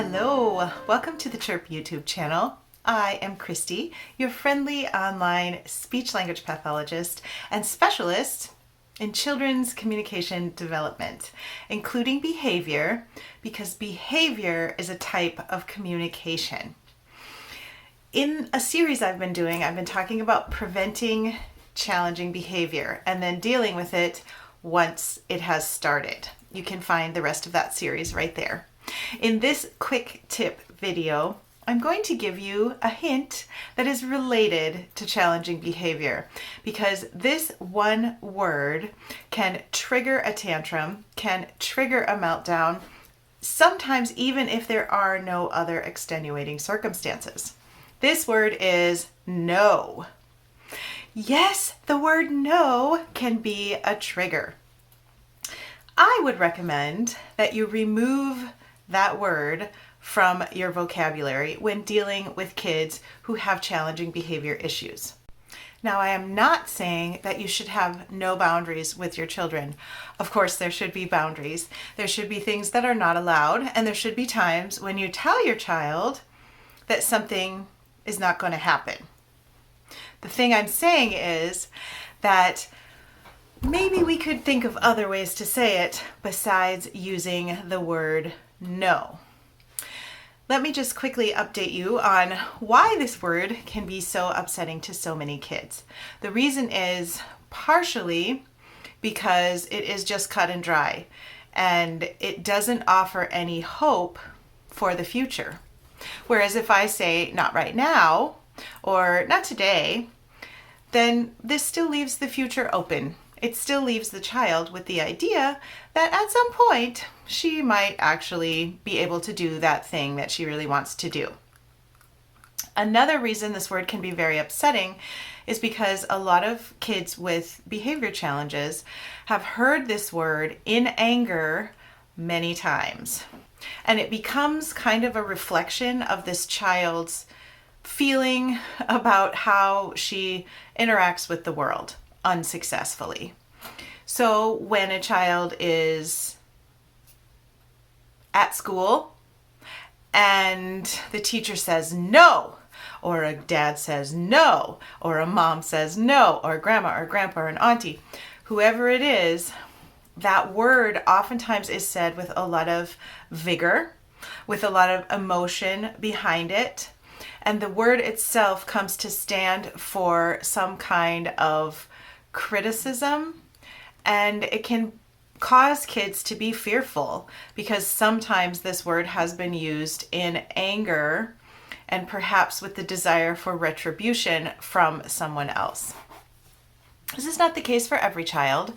Hello, welcome to the Chirp YouTube channel. I am Christie, your friendly online speech-language pathologist and specialist in children's communication development, including behavior, because behavior is a type of communication. In a series I've been doing, I've been talking about preventing challenging behavior and then dealing with it once it has started. You can find the rest of that series right there. In this quick tip video, I'm going to give you a hint that is related to challenging behavior, because this one word can trigger a tantrum, can trigger a meltdown, sometimes even if there are no other extenuating circumstances. This word is no. Yes, the word no can be a trigger. I would recommend that you remove that word from your vocabulary when dealing with kids who have challenging behavior issues. Now, I am not saying that you should have no boundaries with your children. Of course, there should be boundaries. There should be things that are not allowed, and there should be times when you tell your child that something is not going to happen. The thing I'm saying is that maybe we could think of other ways to say it besides using the word no. Let me just quickly update you on why this word can be so upsetting to so many kids. The reason is partially because it is just cut and dry, and it doesn't offer any hope for the future. Whereas if I say not right now or not today, then this still leaves the future open. It still leaves the child with the idea that at some point she might actually be able to do that thing that she really wants to do. Another reason this word can be very upsetting is because a lot of kids with behavior challenges have heard this word in anger many times. And it becomes kind of a reflection of this child's feeling about how she interacts with the world unsuccessfully. So when a child is at school and the teacher says no, or a dad says no, or a mom says no, or grandma or grandpa or an auntie, whoever it is, that word oftentimes is said with a lot of vigor, with a lot of emotion behind it. And the word itself comes to stand for some kind of criticism, and it can cause kids to be fearful because sometimes this word has been used in anger and perhaps with the desire for retribution from someone else. This is not the case for every child,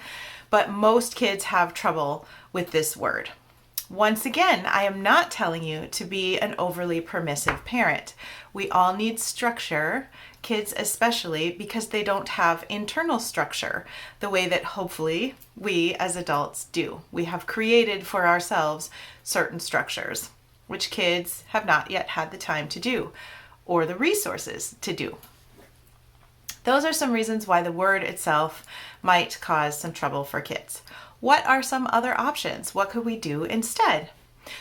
but most kids have trouble with this word. Once again, I am not telling you to be an overly permissive parent. We all need structure, kids especially, because they don't have internal structure the way that hopefully we as adults do. We have created for ourselves certain structures, which kids have not yet had the time to do or the resources to do. Those are some reasons why the word itself might cause some trouble for kids. What are some other options? What could we do instead?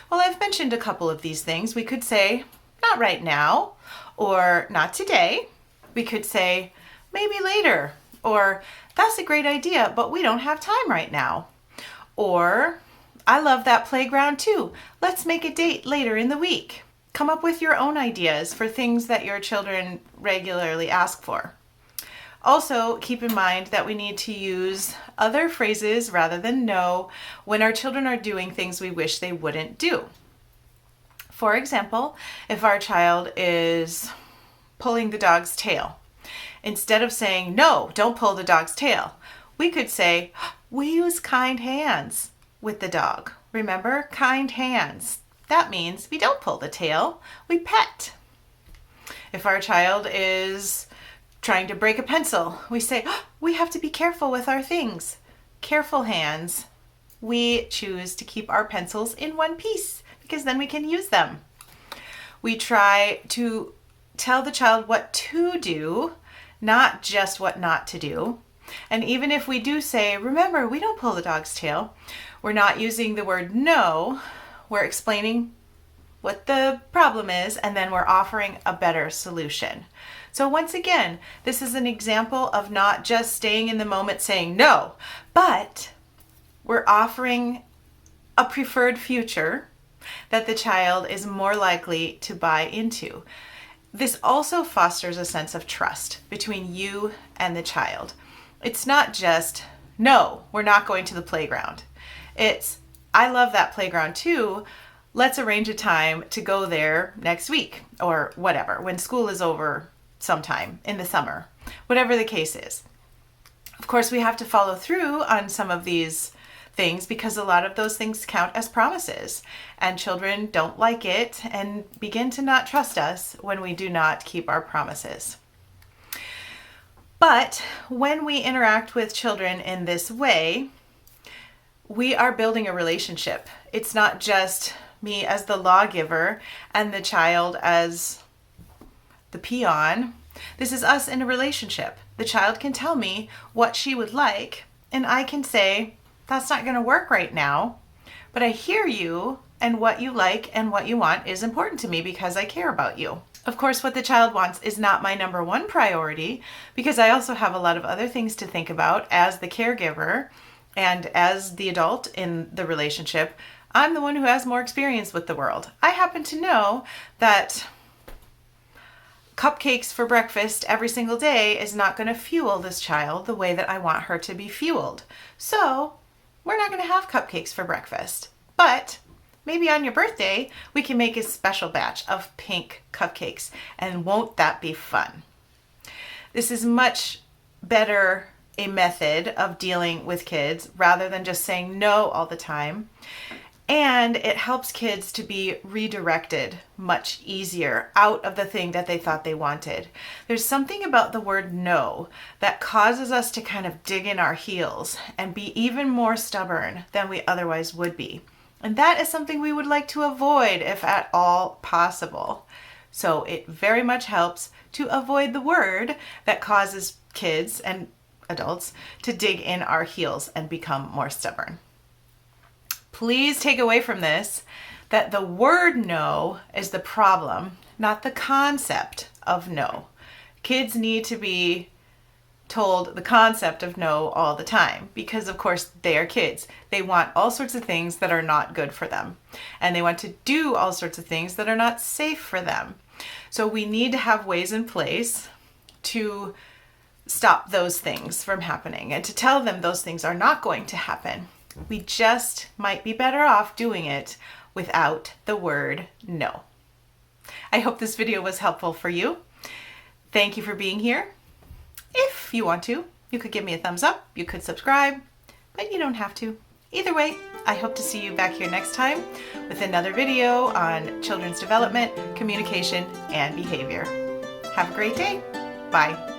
Well, I've mentioned a couple of these things. We could say, not right now, or not today. We could say, maybe later, or that's a great idea, but we don't have time right now. Or, I love that playground too. Let's make a date later in the week. Come up with your own ideas for things that your children regularly ask for. Also, keep in mind that we need to use other phrases rather than no when our children are doing things we wish they wouldn't do. For example, if our child is pulling the dog's tail, instead of saying, no, don't pull the dog's tail, we could say, we use kind hands with the dog. Remember, kind hands. That means we don't pull the tail, we pet. If our child is trying to break a pencil, we say, we have to be careful with our things. Careful hands. We choose to keep our pencils in one piece because then we can use them. We try to tell the child what to do, not just what not to do. And even if we do say, remember, we don't pull the dog's tail, we're not using the word no, we're explaining what the problem is, and then we're offering a better solution. So once again, this is an example of not just staying in the moment saying no, but we're offering a preferred future that the child is more likely to buy into. This also fosters a sense of trust between you and the child. It's not just, no, we're not going to the playground. It's, I love that playground too. Let's arrange a time to go there next week or whatever, when school is over sometime in the summer, whatever the case is. Of course, we have to follow through on some of these things because a lot of those things count as promises, and children don't like it and begin to not trust us when we do not keep our promises. But when we interact with children in this way, we are building a relationship. It's not just me as the lawgiver and the child as the peon. This is us in a relationship. The child can tell me what she would like, and I can say, that's not going to work right now, but I hear you, and what you like and what you want is important to me because I care about you. Of course, what the child wants is not my number one priority because I also have a lot of other things to think about as the caregiver and as the adult in the relationship. I'm the one who has more experience with the world. I happen to know that cupcakes for breakfast every single day is not going to fuel this child the way that I want her to be fueled. So we're not going to have cupcakes for breakfast. But maybe on your birthday, we can make a special batch of pink cupcakes. And won't that be fun? This is much better a method of dealing with kids rather than just saying no all the time. And it helps kids to be redirected much easier out of the thing that they thought they wanted. There's something about the word no that causes us to kind of dig in our heels and be even more stubborn than we otherwise would be. And that is something we would like to avoid if at all possible. So it very much helps to avoid the word that causes kids and adults to dig in our heels and become more stubborn. Please take away from this that the word no is the problem, not the concept of no. Kids need to be told the concept of no all the time because, of course, they are kids. They want all sorts of things that are not good for them, and they want to do all sorts of things that are not safe for them. So we need to have ways in place to stop those things from happening and to tell them those things are not going to happen. We just might be better off doing it without the word no. I hope this video was helpful for you. Thank you for being here. If you want to, you could give me a thumbs up, you could subscribe, but you don't have to. Either way, I hope to see you back here next time with another video on children's development, communication, and behavior. Have a great day. Bye.